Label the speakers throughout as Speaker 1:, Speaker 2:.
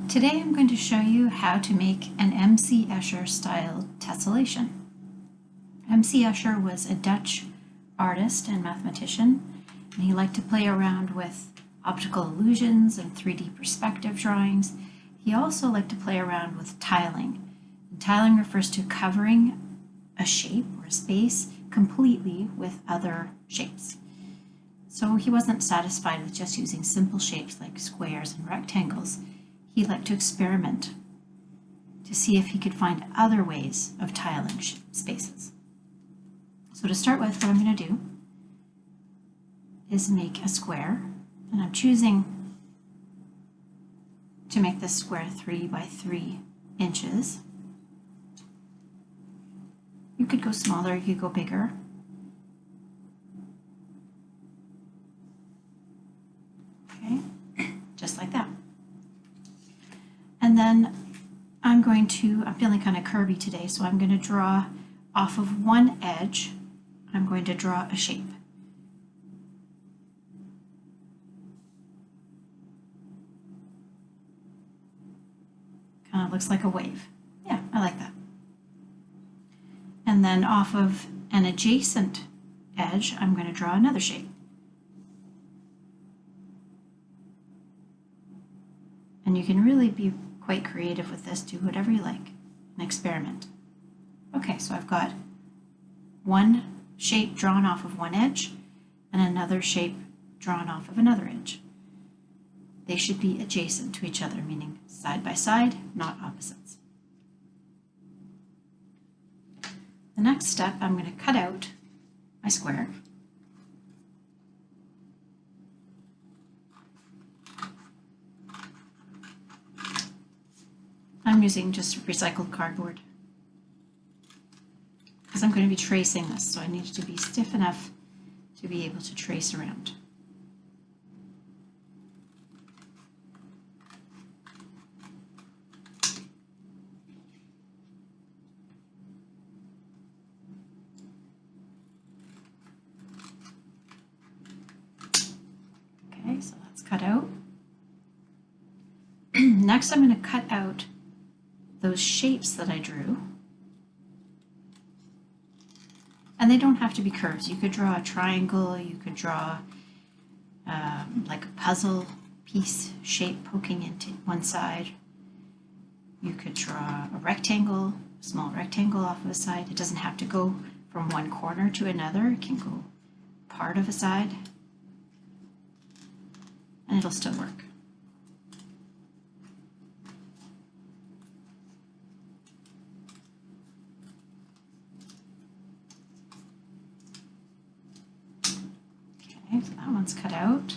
Speaker 1: Today I'm going to show you how to make an M.C. Escher style tessellation. M.C. Escher was a Dutch artist and mathematician, and he liked to play around with optical illusions and 3D perspective drawings. He also liked to play around with tiling. And tiling refers to covering a shape or a space completely with other shapes. So he wasn't satisfied with just using simple shapes like squares and rectangles. He liked to experiment to see if he could find other ways of tiling spaces. So to start with, what I'm going to do is make a square, and I'm choosing to make this square 3 by 3 inches. You could go smaller, you could go bigger. Okay, just like that. And then I'm feeling kind of curvy today, so I'm going to draw off of one edge, I'm going to draw a shape. Kind of looks like a wave. Yeah, I like that. And then off of an adjacent edge, I'm going to draw another shape. And you can really be quite creative with this, do whatever you like, and experiment. Okay, so I've got one shape drawn off of one edge and another shape drawn off of another edge. They should be adjacent to each other, meaning side by side, not opposites. The next step, I'm going to cut out my square. I'm using just recycled cardboard because I'm going to be tracing this, so I need it to be stiff enough to be able to trace around. Okay, so that's cut out. Next, I'm going to cut out those shapes that I drew. And they don't have to be curves. You could draw a triangle, you could draw like a puzzle piece shape poking into one side. You could draw a rectangle, a small rectangle off of a side. It doesn't have to go from one corner to another. It can go part of a side, and it'll still work. Okay, so that one's cut out.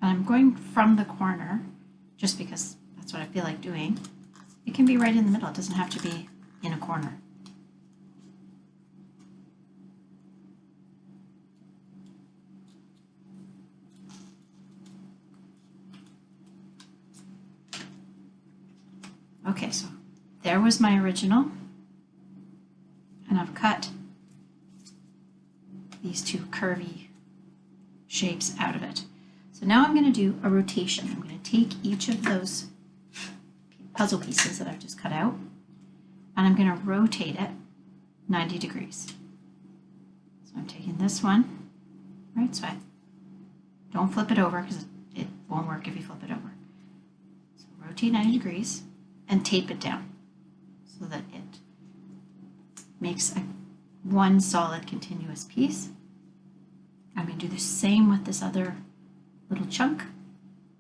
Speaker 1: I'm going from the corner just because that's what I feel like doing. It can be right in the middle. It doesn't have to be in a corner. Okay, so there was my original, and I've cut these two curvy shapes out of it. So now I'm going to do a rotation. I'm going to take each of those puzzle pieces that I've just cut out, and I'm going to rotate it 90 degrees. So I'm taking this one, right, so I don't flip it over because it won't work if you flip it over. So rotate 90 degrees and tape it down so that it makes one solid continuous piece. I'm going to do the same with this other little chunk.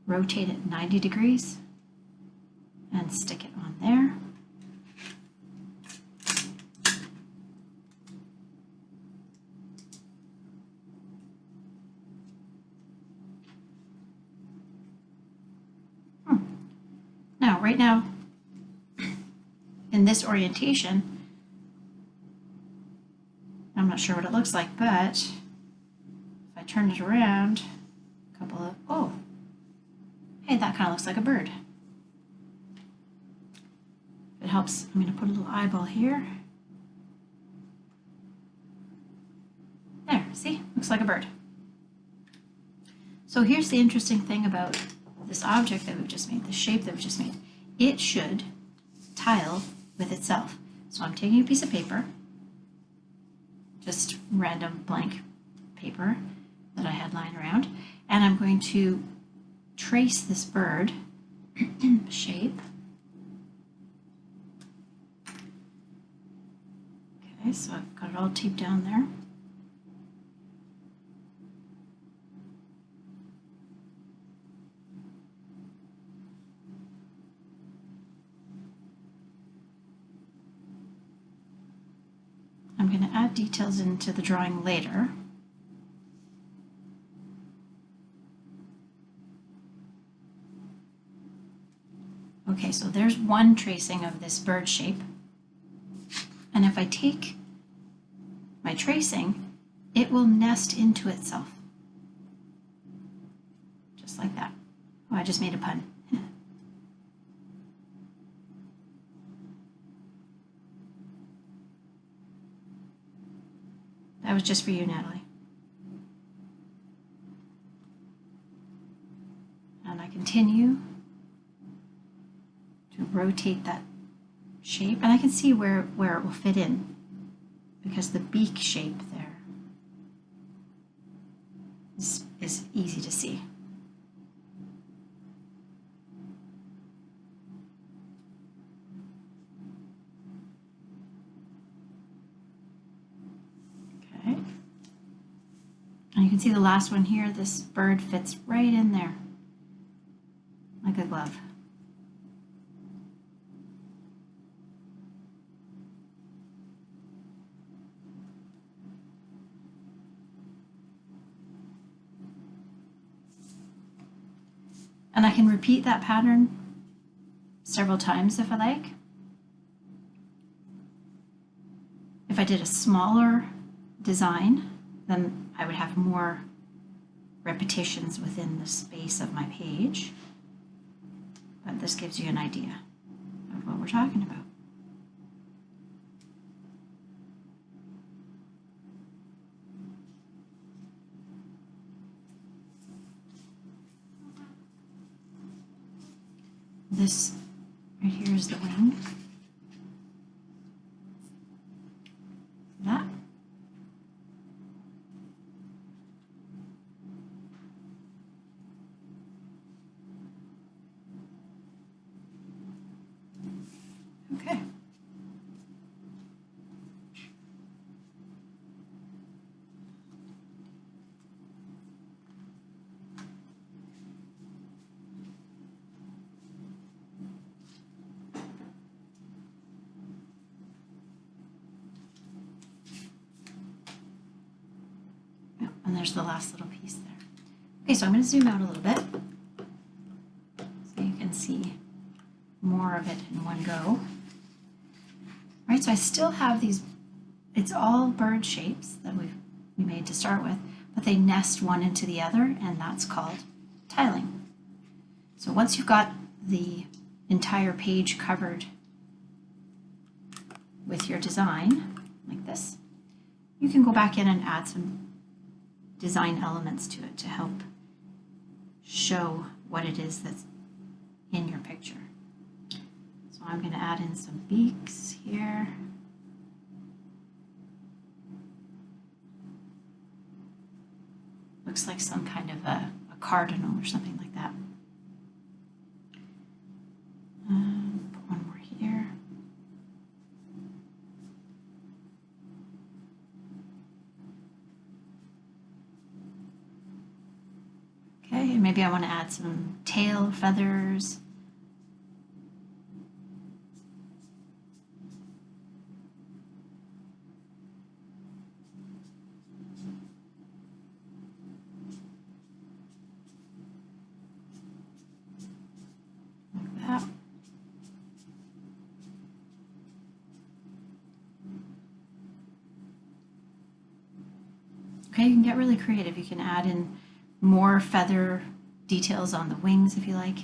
Speaker 1: Rotate it 90 degrees and stick it on there. Now, right now, in this orientation, I'm not sure what it looks like, but if I turn it around, oh, hey, that kind of looks like a bird. If it helps, I'm going to put a little eyeball here. There, see? Looks like a bird. So here's the interesting thing about this object that we've just made, the shape that we've just made. It should tile with itself. So I'm taking a piece of paper, just random blank paper that I had lying around, and I'm going to trace this bird shape. Okay, so I've got it all taped down there. I'm going to add details into the drawing later. Okay, so there's one tracing of this bird shape. And if I take my tracing, it will nest into itself. Just like that. Oh, I just made a pun. That was just for you, Natalie. And I continue to rotate that shape, and I can see where it will fit in because the beak shape there is easy to see. Okay. And you can see the last one here, this bird fits right in there like a glove. And I can repeat that pattern several times if I like. If I did a smaller design, then I would have more repetitions within the space of my page. But this gives you an idea of what we're talking about. This right here is the wing. That. Okay. And there's the last little piece there. Okay, so I'm going to zoom out a little bit so you can see more of it in one go. All right, so I still have these, it's all bird shapes that we made to start with, but they nest one into the other, and that's called tiling. So once you've got the entire page covered with your design, like this, you can go back in and add some design elements to it to help show what it is that's in your picture. So I'm going to add in some beaks here. Looks like some kind of a cardinal or something like that. Put one more here. Okay, and maybe I want to add some tail feathers. Like that. Okay, you can get really creative. You can add in more feather details on the wings if you like.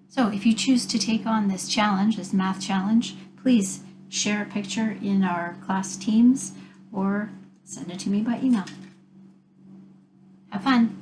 Speaker 1: So if you choose to take on this challenge, this math challenge, please share a picture in our class Teams or send it to me by email. Have fun.